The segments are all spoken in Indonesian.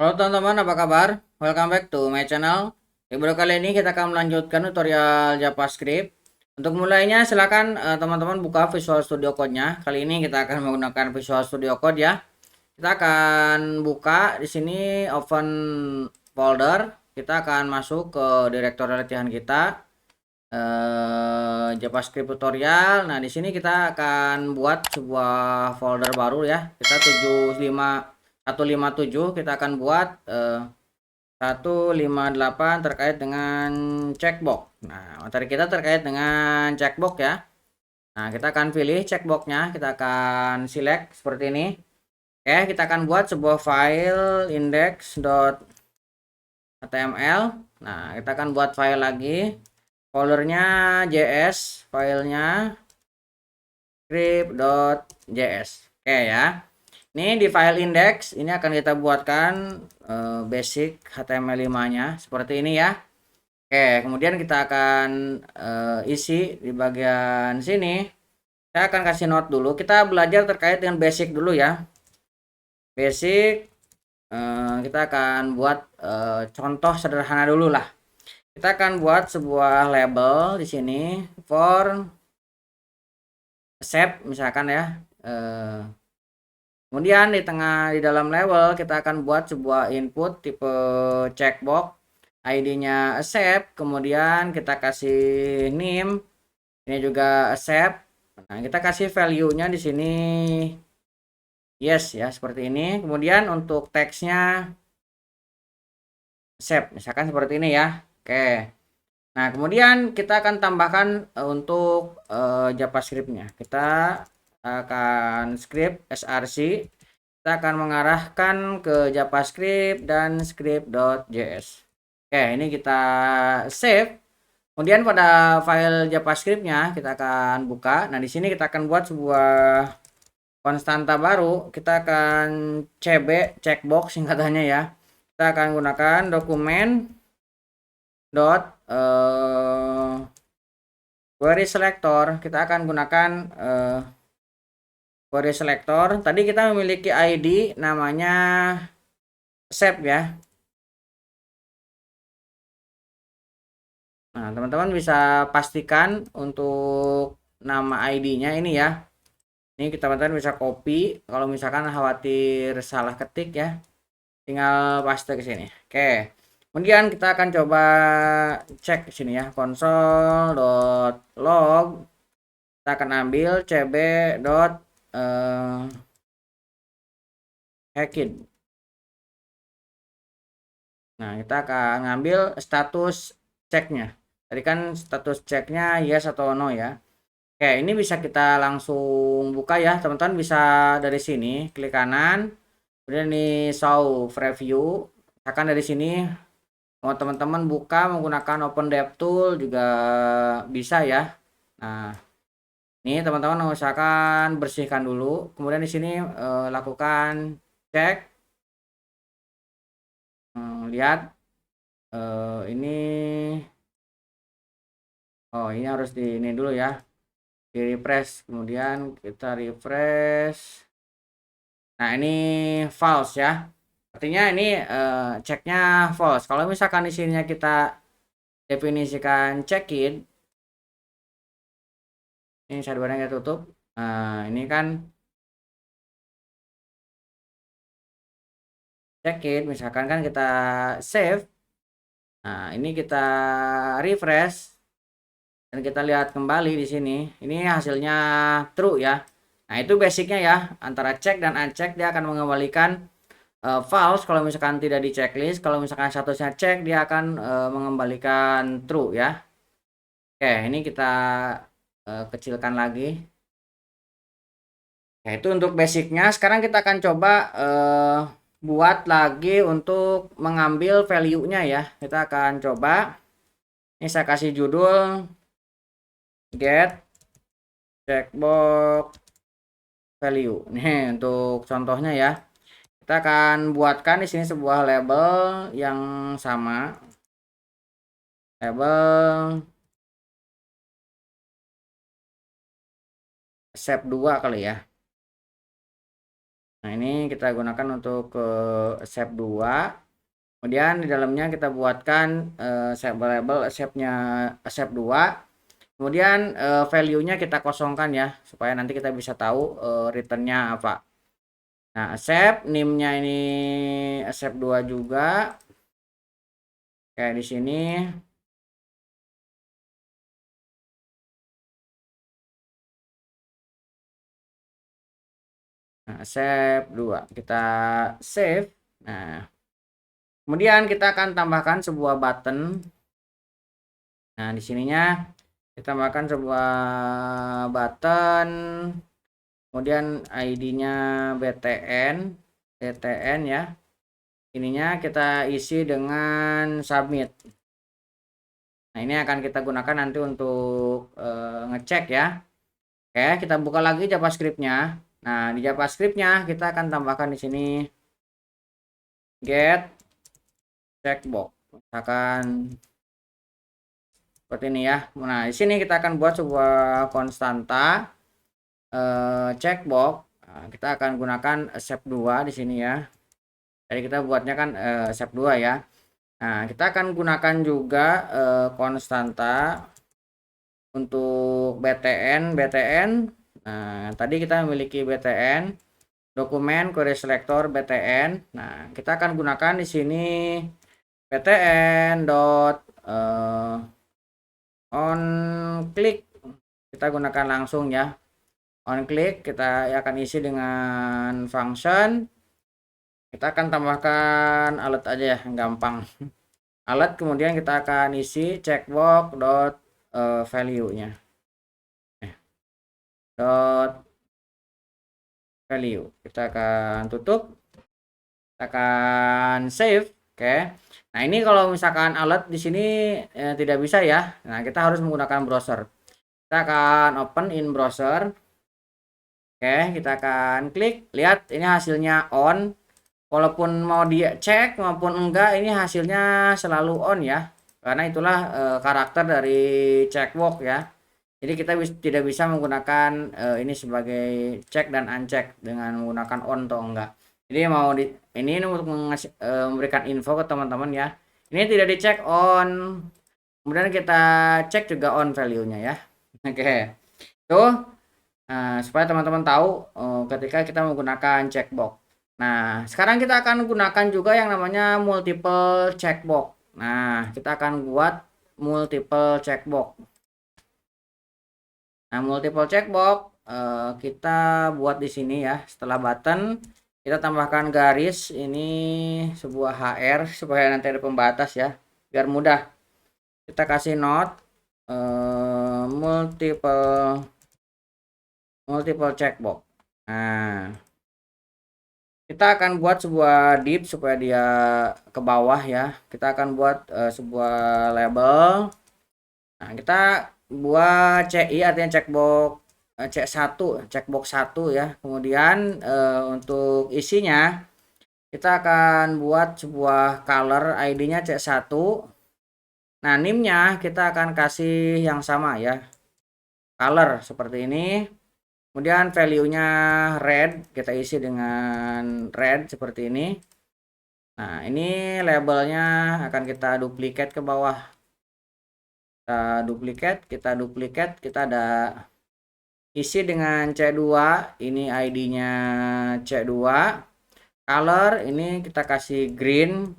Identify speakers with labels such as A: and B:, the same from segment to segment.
A: Halo teman-teman, apa kabar? Welcome back to my channel. Di video kali ini kita akan melanjutkan tutorial JavaScript. Untuk mulainya, silakan teman-teman buka Visual Studio Code-nya. Kali ini kita akan menggunakan Visual Studio Code ya. Kita akan buka di sini open folder. Kita akan masuk ke direktori latihan kita, JavaScript tutorial. Nah, di sini kita akan buat sebuah folder baru ya. Kita 157 kita akan buat 158 terkait dengan checkbox. Nah, materi kita terkait dengan checkbox ya. Nah, kita akan pilih checkboxnya, kita akan select seperti ini. Oke, kita akan buat sebuah file index.html. Nah, kita akan buat file lagi. Foldernya JS, filenya script.js. Oke ya. Ini di file index, ini akan kita buatkan basic HTML5-nya seperti ini ya. Oke, kemudian kita akan isi di bagian sini. Saya akan kasih note dulu. Kita belajar terkait dengan basic dulu ya. Basic, kita akan buat contoh sederhana dulu lah. Kita akan buat sebuah label di sini for shape misalkan ya. Kemudian di dalam label kita akan buat sebuah input tipe checkbox, ID-nya accept, kemudian kita kasih name, ini juga accept. Nah, kita kasih value-nya di sini yes ya, seperti ini. Kemudian untuk teksnya accept, misalkan seperti ini ya. Oke. Nah, kemudian kita akan tambahkan untuk JavaScript-nya. Kita akan script src. Kita akan mengarahkan ke JavaScript dan script.js. Oke, ini kita save. Kemudian pada file JavaScript-nya kita akan buka. Nah, di sini kita akan buat sebuah konstanta baru. Kita akan cb checkbox singkatannya ya. Kita akan gunakan dokumen query selector. Kita akan gunakan query selector. Tadi kita memiliki ID namanya accept ya. Nah, teman-teman bisa pastikan untuk nama ID-nya ini ya. Ini kita teman-teman bisa copy. Kalau misalkan khawatir salah ketik ya, tinggal paste ke sini. Oke. Kemudian kita akan coba cek di sini ya, console.log. Kita akan ambil cb.hackid. Nah, kita akan ngambil status ceknya. Tadi kan status ceknya yes atau no ya. Oke, ini bisa kita langsung buka ya. Teman-teman bisa dari sini klik kanan. Kemudian ini show preview. Akan dari sini mau teman-teman buka menggunakan Open DevTool juga bisa ya. Nah, ini teman-teman usahakan bersihkan dulu. Kemudian di sini lakukan cek. Lihat ini. Oh, ini harus di ini dulu ya. Di refresh. Kemudian kita refresh. Nah, ini false ya. Artinya ini ceknya false. Kalau misalkan di sininya kita definisikan check-in, ini sidebar-nya kita tutup. Nah, ini kan check-in, misalkan kan kita save. Nah, ini kita refresh dan kita lihat kembali di sini. Ini hasilnya true ya. Nah, itu basicnya ya. Antara check dan uncheck dia akan mengembalikan false kalau misalkan tidak di checklist. Kalau misalkan statusnya check dia akan mengembalikan true ya. Oke, ini kita kecilkan lagi. Nah, itu untuk basicnya. Sekarang kita akan coba buat lagi untuk mengambil value-nya ya. Kita akan coba. Ini saya kasih judul get checkbox value. Nih untuk contohnya ya. Kita akan buatkan di sini sebuah label yang sama. Label shape 2 kali ya. Nah, ini kita gunakan untuk ke shape 2. Kemudian di dalamnya kita buatkan shape label shape-nya shape 2. Kemudian value-nya kita kosongkan ya, supaya nanti kita bisa tahu return-nya apa. Nah, shape name-nya ini shape 2 juga. Kayak di sini. Nah, shape 2. Kita save. Nah, kemudian kita akan tambahkan sebuah button. Nah, di sininya kita tambahkan sebuah button. Kemudian ID-nya BTN ya. Ininya kita isi dengan submit. Nah, ini akan kita gunakan nanti untuk ngecek ya. Oke, kita buka lagi JavaScript-nya. Nah, di JavaScript-nya kita akan tambahkan di sini get checkbox. Misalkan seperti ini ya. Nah, di sini kita akan buat sebuah konstanta checkbox. Nah, kita akan gunakan shape 2 di sini ya. Jadi kita buatnya kan shape 2 ya. Nah, kita akan gunakan juga konstanta untuk BTN. Nah, tadi kita memiliki BTN dokumen query selector BTN. Nah, kita akan gunakan di sini BTN dot on click. Kita gunakan langsung ya. On click kita akan isi dengan function. Kita akan tambahkan alert aja ya, gampang. Alert, kemudian kita akan isi checkbox dot value-nya. Dot value. Kita akan tutup. Kita akan save. Oke. Nah, ini kalau misalkan alert di sini tidak bisa ya. Nah, kita harus menggunakan browser. Kita akan open in browser. Oke, kita akan klik. Lihat ini hasilnya on. Walaupun mau dia cek maupun enggak, ini hasilnya selalu on ya. Karena itulah karakter dari checkbox ya. Jadi kita tidak bisa menggunakan ini sebagai cek dan uncheck dengan menggunakan on atau enggak. Jadi mau ini untuk memberikan info ke teman-teman ya. Ini tidak dicek on. Kemudian kita cek juga on value-nya ya. Oke. Tuh supaya teman-teman tahu ketika kita menggunakan checkbox. Nah, sekarang kita akan gunakan juga yang namanya multiple checkbox. Nah, kita akan buat multiple checkbox. Nah, multiple checkbox kita buat di sini ya. Setelah button, kita tambahkan garis ini sebuah HR supaya nanti ada pembatas ya, biar mudah. Kita kasih note multiple checkbox. Nah, kita akan buat sebuah div supaya dia ke bawah ya. Kita akan buat sebuah label. Nah, kita buat CI artinya checkbox 1 ya. Kemudian untuk isinya kita akan buat sebuah color ID-nya C1. Nah, name-nya kita akan kasih yang sama ya. Color seperti ini. Kemudian value-nya red, kita isi dengan red seperti ini. Nah, ini labelnya akan kita duplikat ke bawah. Kita duplikat, kita ada isi dengan C2, ini ID-nya C2. Color ini kita kasih green.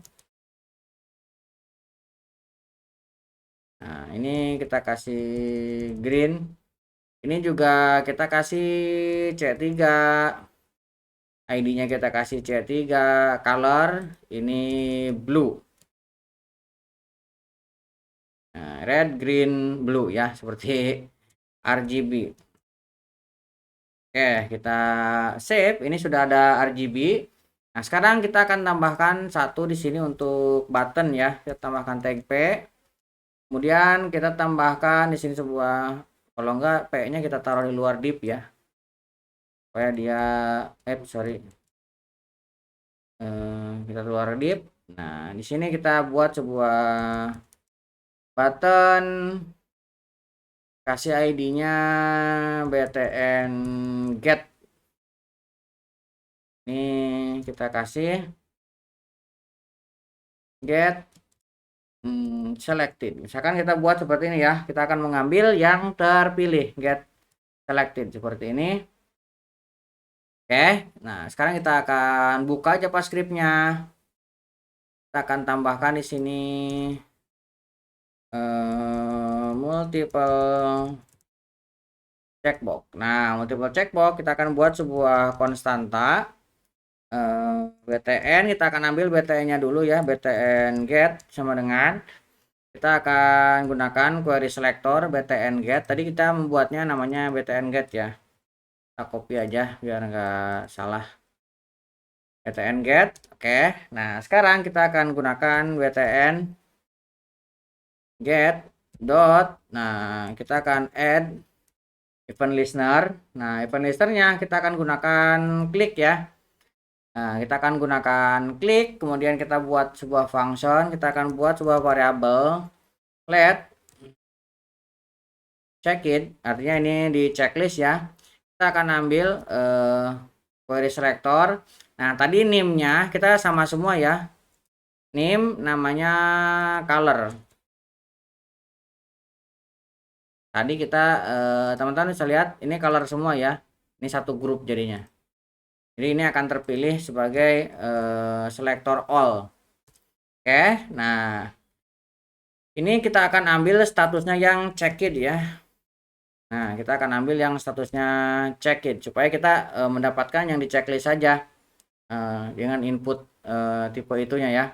A: Nah, ini kita kasih green. Ini juga kita kasih C3. ID-nya kita kasih C3. Color ini blue. Nah, red, green, blue ya, seperti RGB. Oke, kita save. Ini sudah ada RGB. Nah, sekarang kita akan tambahkan satu di sini untuk button ya. Kita tambahkan tag P. Kemudian kita tambahkan di sini sebuah, kalau enggak P-nya kita taruh di luar div ya. Supaya dia kita keluar div. Nah, di sini kita buat sebuah button, kasih ID-nya btn get. Ini kita kasih get selected. Misalkan kita buat seperti ini ya. Kita akan mengambil yang terpilih, get selected seperti ini. Oke. Nah, sekarang kita akan buka JavaScript-nya. Kita akan tambahkan di sini multiple checkbox. Nah, multiple checkbox kita akan buat sebuah konstanta btn. Kita akan ambil btn-nya dulu ya, btn get sama dengan kita akan gunakan query selector btn get. Tadi kita membuatnya namanya btn get ya. Kita copy aja biar nggak salah. btn get. Oke. Nah, sekarang kita akan gunakan btn get dot. Nah, kita akan add event listener. Nah, event listenernya kita akan gunakan klik ya. Nah, kita akan gunakan klik, kemudian kita buat sebuah function, kita akan buat sebuah variabel let check it, artinya ini di checklist ya. Kita akan ambil query selector. Nah, tadi name-nya kita sama semua ya. Name namanya color. Tadi kita teman-teman bisa lihat ini color semua ya. Ini satu grup jadinya. Jadi ini akan terpilih sebagai selector all. Oke, nah ini kita akan ambil statusnya yang check it ya. Nah, kita akan ambil yang statusnya check it supaya kita mendapatkan yang di checklist saja dengan input tipe itunya ya.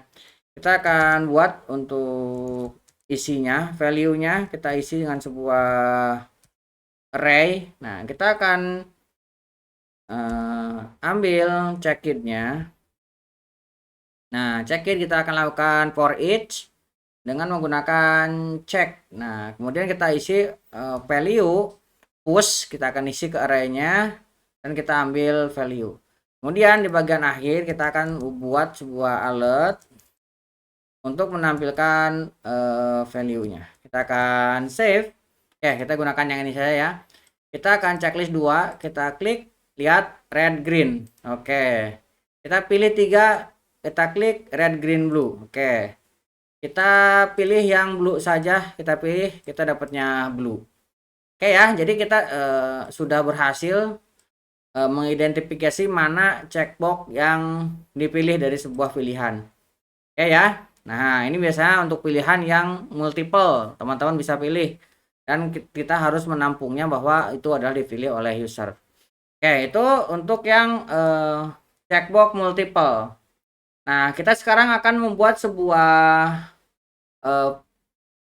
A: Kita akan buat untuk isinya, value-nya kita isi dengan sebuah array. Nah, kita akan ambil check it-nya. Nah, check it kita akan lakukan for each dengan menggunakan check. Nah, kemudian kita isi value push, kita akan isi ke array-nya dan kita ambil value. Kemudian di bagian akhir kita akan buat sebuah alert untuk menampilkan value-nya. Kita akan save. Ya, kita gunakan yang ini saja ya. Kita akan checklist 2, kita klik, lihat red green. Oke. Kita pilih 3, kita klik red green blue. Oke. Kita pilih yang blue saja, kita pilih, kita dapatnya blue. Oke ya, jadi kita sudah berhasil mengidentifikasi mana checkbox yang dipilih dari sebuah pilihan. Oke ya. Nah, ini biasanya untuk pilihan yang multiple, teman-teman bisa pilih. Dan kita harus menampungnya bahwa itu adalah dipilih oleh user. Oke, itu untuk yang checkbox multiple. Nah, kita sekarang akan membuat sebuah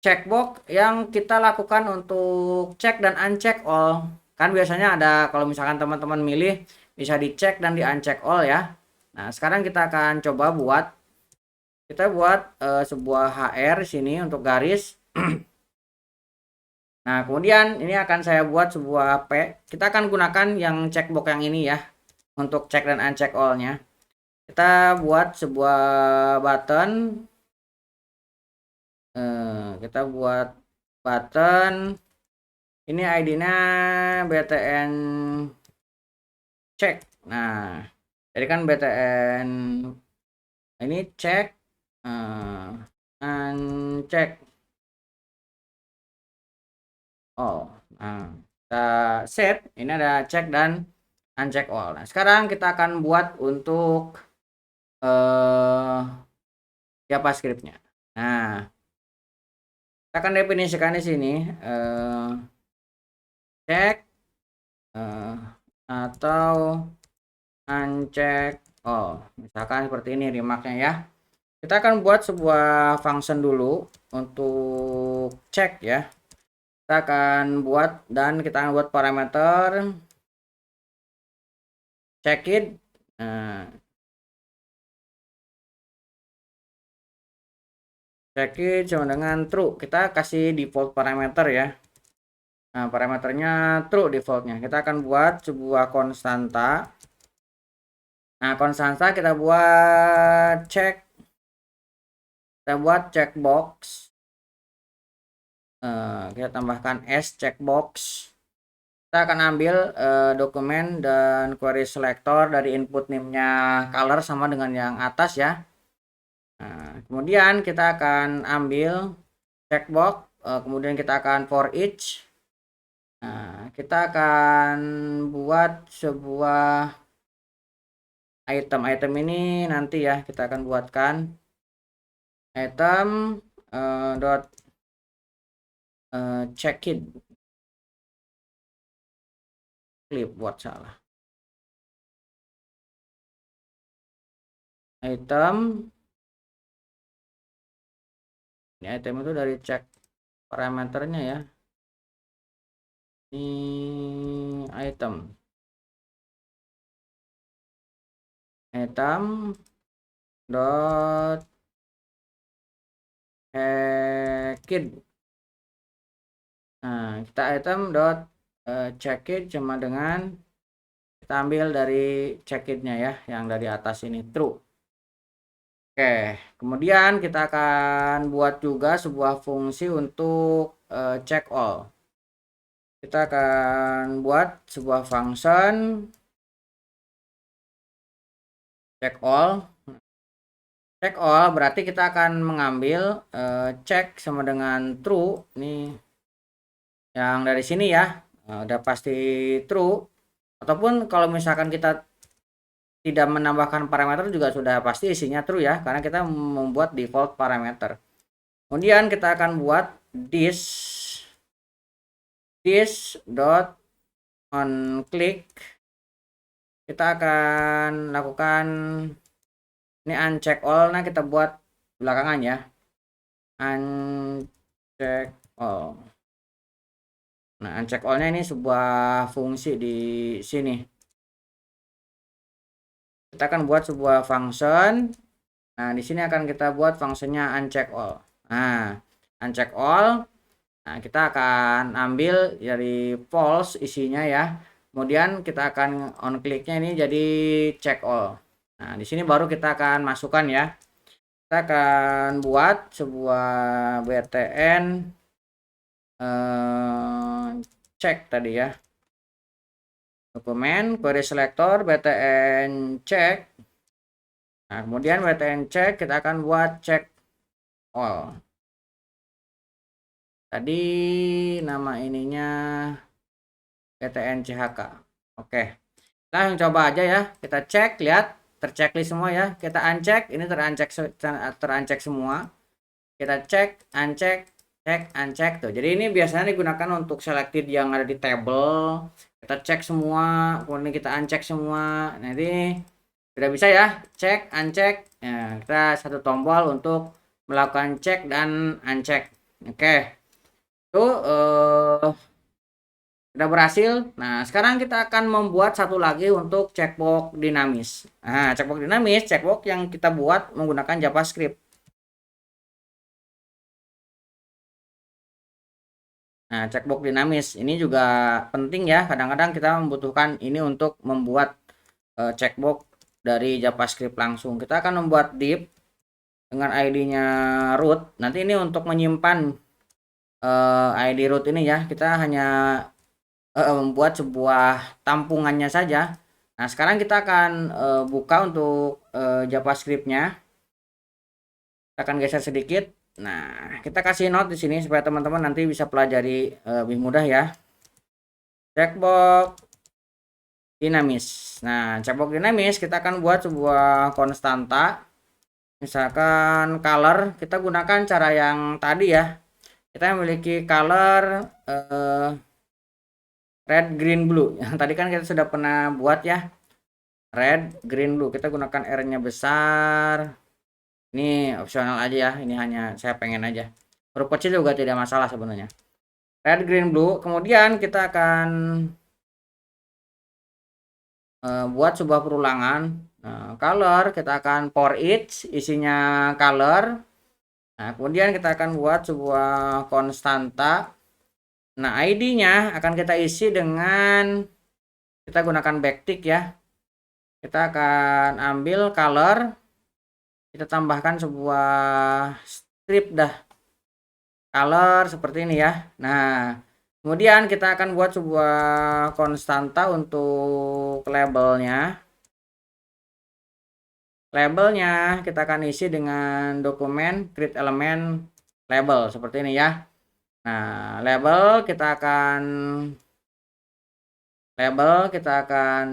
A: checkbox yang kita lakukan untuk cek dan uncheck all. Kan biasanya ada kalau misalkan teman-teman milih bisa dicek dan di uncheck all ya. Nah, sekarang kita akan coba buat sebuah HR sini untuk garis. Nah, kemudian ini akan saya buat sebuah P. Kita akan gunakan yang checkbox yang ini ya untuk cek dan uncheck all-nya. Kita buat sebuah button. Kita buat button. Ini ID-nya btn check. Nah, jadi kan btn ini cek uncheck. Oh, nah, kita set. Ini ada cek dan uncheck all. Nah, sekarang kita akan buat untuk JavaScript-nya. Nah, kita akan definisikan di sini cek atau uncheck all. Misalkan seperti ini remarknya ya. Kita akan buat sebuah function dulu untuk cek ya. Kita akan buat dan kita akan buat parameter check it. Check it sama dengan true. Kita kasih default parameter ya. Nah, parameternya true defaultnya. Kita akan buat sebuah konstanta. Nah, konstanta kita buat check. Kita buat checkbox. Kita tambahkan s checkbox. Kita akan ambil dokumen dan query selector dari input name-nya color sama dengan yang atas ya. Nah, kemudian kita akan ambil checkbox, kemudian kita akan for each. Nah, kita akan buat sebuah item ini nanti ya, kita akan buatkan item dot check it clip, buat salah item. Ini item itu dari cek parameternya ya, ini item dot checkit. Nah, kita item dot checkit sama dengan kita ambil dari checkitnya ya, yang dari atas ini true. Oke, kemudian kita akan buat juga sebuah fungsi untuk check all. Kita akan buat sebuah function check all. Check all berarti kita akan mengambil check sama dengan true. Ini yang dari sini ya, udah pasti true. Ataupun kalau misalkan kita tidak menambahkan parameter juga sudah pasti isinya true ya, karena kita membuat default parameter. Kemudian kita akan buat this dot on click. Kita akan lakukan ini uncheck all. Nah, kita buat belakangan ya, uncheck all. Nah, uncheck all-nya ini sebuah fungsi di sini. Kita akan buat sebuah function. Nah, di sini akan kita buat fungsinya uncheck all. Nah, uncheck all. Nah, kita akan ambil dari false isinya ya. Kemudian kita akan on click-nya ini jadi check all. Nah, di sini baru kita akan masukkan ya. Kita akan buat sebuah btn check tadi ya. Dokumen query selector btn check. Nah, kemudian btn check kita akan buat check all. Tadi nama ininya btn chk. Oke. Nah, coba aja ya. Kita cek, lihat terchecklist semua ya. Kita uncheck, ini teruncek semua. Kita cek, uncheck, cek, uncheck tuh. Jadi ini biasanya digunakan untuk selected yang ada di table. Kita cek semua, kemudian kita uncheck semua. Nanti sudah bisa ya, cek, uncheck. Nah, kita satu tombol untuk melakukan cek dan uncheck. Oke. Itu sudah berhasil. Nah, sekarang kita akan membuat satu lagi untuk checkbox dinamis. Nah, checkbox dinamis, checkbox yang kita buat menggunakan JavaScript. Nah, checkbox dinamis ini juga penting ya. Kadang-kadang kita membutuhkan ini untuk membuat checkbox dari JavaScript langsung. Kita akan membuat div dengan ID-nya root. Nanti ini untuk menyimpan ID root ini ya. Kita hanya membuat sebuah tampungannya saja. Nah, sekarang kita akan buka untuk JavaScript-nya. Kita akan geser sedikit. Nah, kita kasih note di sini supaya teman-teman nanti bisa pelajari lebih mudah ya. Checkbox dinamis. Nah, checkbox dinamis kita akan buat sebuah konstanta. Misalkan color, kita gunakan cara yang tadi ya. Kita memiliki color red, green, blue. Yang tadi kan kita sudah pernah buat ya. Red, green, blue. Kita gunakan R-nya besar. Ini opsional aja ya. Ini hanya saya pengen aja. Huruf kecil juga tidak masalah sebenarnya. Red, green, blue. Kemudian kita akan buat sebuah perulangan. Nah, color kita akan for each isinya color. Nah, kemudian kita akan buat sebuah konstanta. Nah, ID-nya akan kita isi dengan kita gunakan backtick ya. Kita akan ambil color, kita tambahkan sebuah strip dah color seperti ini ya. Nah, Kemudian kita akan buat sebuah konstanta untuk labelnya. Labelnya kita akan isi dengan dokumen create element label seperti ini ya. Nah, label kita akan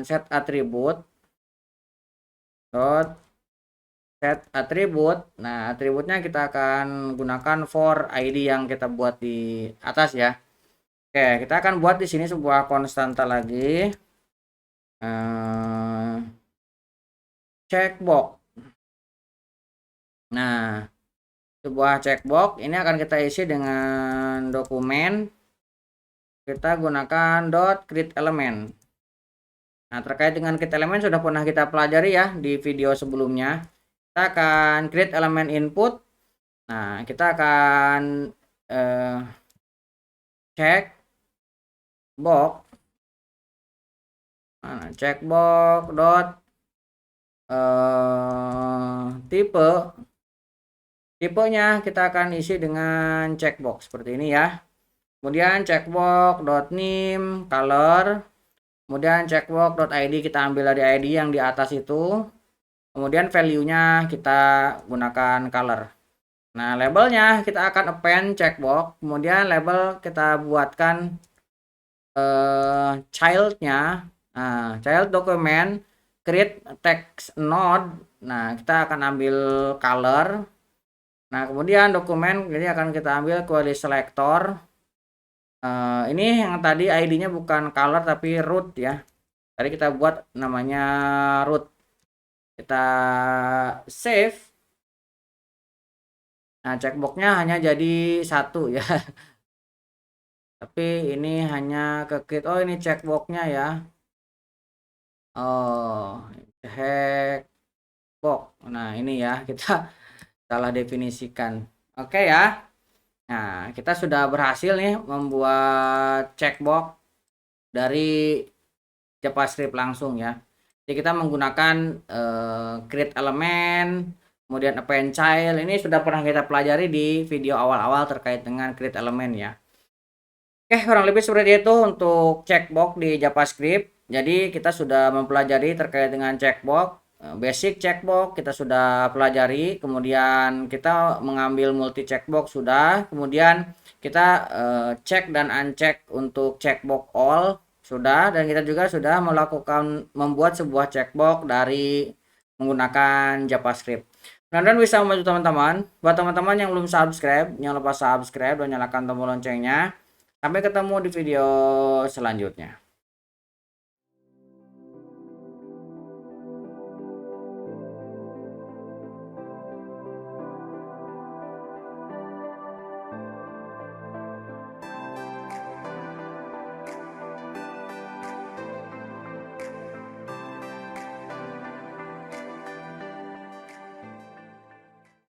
A: set atribut dot set atribut. Nah, atributnya kita akan gunakan for ID yang kita buat di atas ya. Oke, kita akan buat di sini sebuah konstanta lagi. Checkbox. Nah, sebuah checkbox ini akan kita isi dengan dokumen. Kita gunakan dot create element. Nah, terkait dengan create element sudah pernah kita pelajari ya di video sebelumnya. Kita akan create element input. Nah, kita akan cek box. Nah, checkbox dot tipe. Tipenya kita akan isi dengan checkbox seperti ini ya. Kemudian checkbox dot name color. Kemudian checkbox dot ID kita ambil dari ID yang di atas itu. Kemudian value-nya kita gunakan color. Nah, labelnya kita akan append checkbox. Kemudian label kita buatkan child-nya. Nah, child document create text node. Nah, kita akan ambil color. Nah, kemudian dokumen ini akan kita ambil query selector. Ini yang tadi ID-nya bukan color tapi root ya. Tadi kita buat namanya root. Kita save. Nah, checkboxnya hanya jadi satu ya. Tapi ini hanya ke create. Oh, ini checkboxnya ya. Oh, checkbox. Nah, ini ya kita salah definisikan. Oke ya. Nah, kita sudah berhasil nih membuat checkbox dari JavaScript langsung ya. Jadi kita menggunakan create element, kemudian append child. Ini sudah pernah kita pelajari di video awal-awal terkait dengan create element ya. Oke, kurang lebih seperti itu untuk checkbox di JavaScript. Jadi kita sudah mempelajari terkait dengan checkbox. Basic checkbox kita sudah pelajari, kemudian kita mengambil multi checkbox sudah, kemudian kita cek dan uncheck untuk checkbox all sudah, dan kita juga sudah melakukan membuat sebuah checkbox dari menggunakan JavaScript. Mudah-mudahan bisa membantu teman-teman. Buat teman-teman yang belum subscribe, jangan lupa subscribe dan nyalakan tombol loncengnya. Sampai ketemu di video selanjutnya.